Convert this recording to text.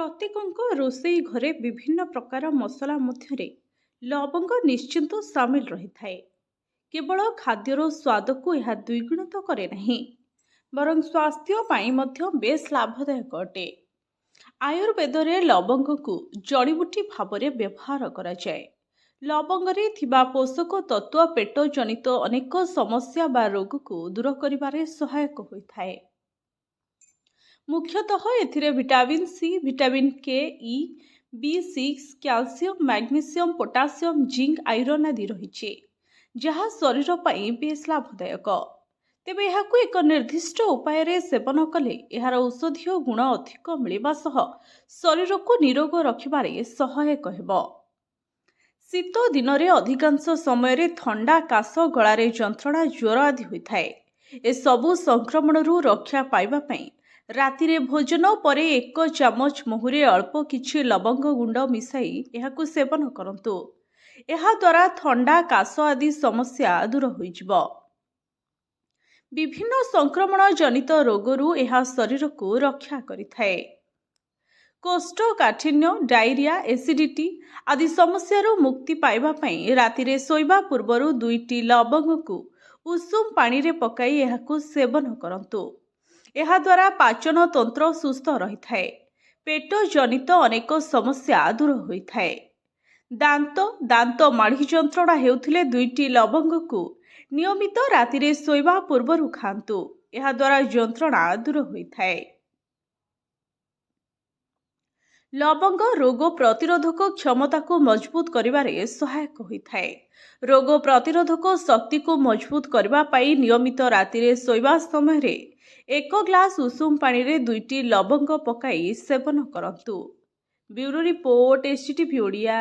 ପ୍ରତ୍ୟେକଙ୍କ ରୋଷେଇ ଘରେ ବିଭିନ୍ନ ପ୍ରକାର ମସଲା ମଧ୍ୟରେ ଲବଙ୍ଗ ନିଶ୍ଚିନ୍ତ ସାମିଲ ରହିଥାଏ। କେବଳ ଖାଦ୍ୟର ସ୍ୱାଦକୁ ଏହା ଦ୍ୱିଗୁଣିତ କରେ ନାହିଁ, ବରଂ ସ୍ୱାସ୍ଥ୍ୟ ପାଇଁ ମଧ୍ୟ ବେଶ ଲାଭଦାୟକ ଅଟେ। ଆୟୁର୍ବେଦରେ ଲବଙ୍ଗକୁ ଜଡ଼ିବୁଟି ଭାବରେ ବ୍ୟବହାର କରାଯାଏ। ଲବଙ୍ଗରେ ଥିବା ପୋଷକ ତତ୍ତ୍ୱ ପେଟ ଜନିତ ଅନେକ ସମସ୍ୟା ବା ରୋଗକୁ ଦୂର କରିବାରେ ସହାୟକ ହୋଇଥାଏ। ମୁଖ୍ୟତଃ ଏଥିରେ ଭିଟାମିନ୍ ସି, ଭିଟାମିନ୍ କେ, ଇ, B6, calcium, magnesium, potassium, zinc, iron ଆଦି ରହିଛି, ଯାହା ଶରୀର ପାଇଁ ବେଶ ଲାଭଦାୟକ। ତେବେ ଏହାକୁ ଏକ ନିର୍ଦ୍ଦିଷ୍ଟ ଉପାୟରେ ସେବନ କଲେ ଏହାର ଔଷଧୀୟ ଗୁଣ ଅଧିକ ମିଳିବା ସହ ଶରୀରକୁ ନିରୋଗ ରଖିବାରେ ସହାୟକ ହେବ। ଶୀତ ଦିନରେ ଅଧିକାଂଶ ସମୟରେ ଥଣ୍ଡା, କାଶ, ଗଳାରେ ଯନ୍ତ୍ରଣା, ଜ୍ୱର ଆଦି ହୋଇଥାଏ। ଏସବୁ ସଂକ୍ରମଣରୁ ରକ୍ଷା ପାଇବା ପାଇଁ ରାତିରେ ଭୋଜନ ପରେ 1 ଚାମଚ ମହୁରେ ଅଳ୍ପ କିଛି ଲବଙ୍ଗ ଗୁଣ୍ଡ ମିଶାଇ ଏହାକୁ ସେବନ କରନ୍ତୁ। ଏହାଦ୍ୱାରା ଥଣ୍ଡା, କାଶ ଆଦି ସମସ୍ୟା ଦୂର ହୋଇଯିବ। ବିଭିନ୍ନ ସଂକ୍ରମଣ ଜନିତ ରୋଗରୁ ଏହା ଶରୀରକୁ ରକ୍ଷା କରିଥାଏ। କୋଷ୍ଠକାଠିନ୍ୟ, ଡାଇରିଆ, ଏସିଡିଟି ଆଦି ସମସ୍ୟାରୁ ମୁକ୍ତି ପାଇବା ପାଇଁ ରାତିରେ ଶୋଇବା ପୂର୍ବରୁ 2ଟି ଲବଙ୍ଗକୁ ଉଷୁମ ପାଣିରେ ପକାଇ ଏହାକୁ ସେବନ କରନ୍ତୁ। ଏହାଦ୍ୱାରା ପାଚନ ତନ୍ତ୍ର ସୁସ୍ଥ ରହିଥାଏ। ପେଟ ଜନିତ ଅନେକ ସମସ୍ୟା ଦୂର ହୋଇଥାଏ। ଦାନ୍ତ ମାଢ଼ି ଯନ୍ତ୍ରଣା ହେଉଥିଲେ 2ଟି ଲବଙ୍ଗକୁ ନିୟମିତ ରାତିରେ ଶୋଇବା ପୂର୍ବରୁ ଖାଆନ୍ତୁ। ଏହାଦ୍ୱାରା ଯନ୍ତ୍ରଣା ଦୂର ହୋଇଥାଏ। ଲବଙ୍ଗ ରୋଗ ପ୍ରତିରୋଧକ କ୍ଷମତାକୁ ମଜବୁତ କରିବାରେ ସହାୟକ ହୋଇଥାଏ। ରୋଗ ପ୍ରତିରୋଧକ ଶକ୍ତିକୁ ମଜବୁତ କରିବା ପାଇଁ ନିୟମିତ ରାତିରେ ଶୋଇବା ସମୟରେ 1 ଗ୍ଲାସ ଉଷୁମ ପାଣିରେ 2ଟି ଲବଙ୍ଗ ପକାଇ ସେବନ କରନ୍ତୁ। Bureau report, SCTV Odia.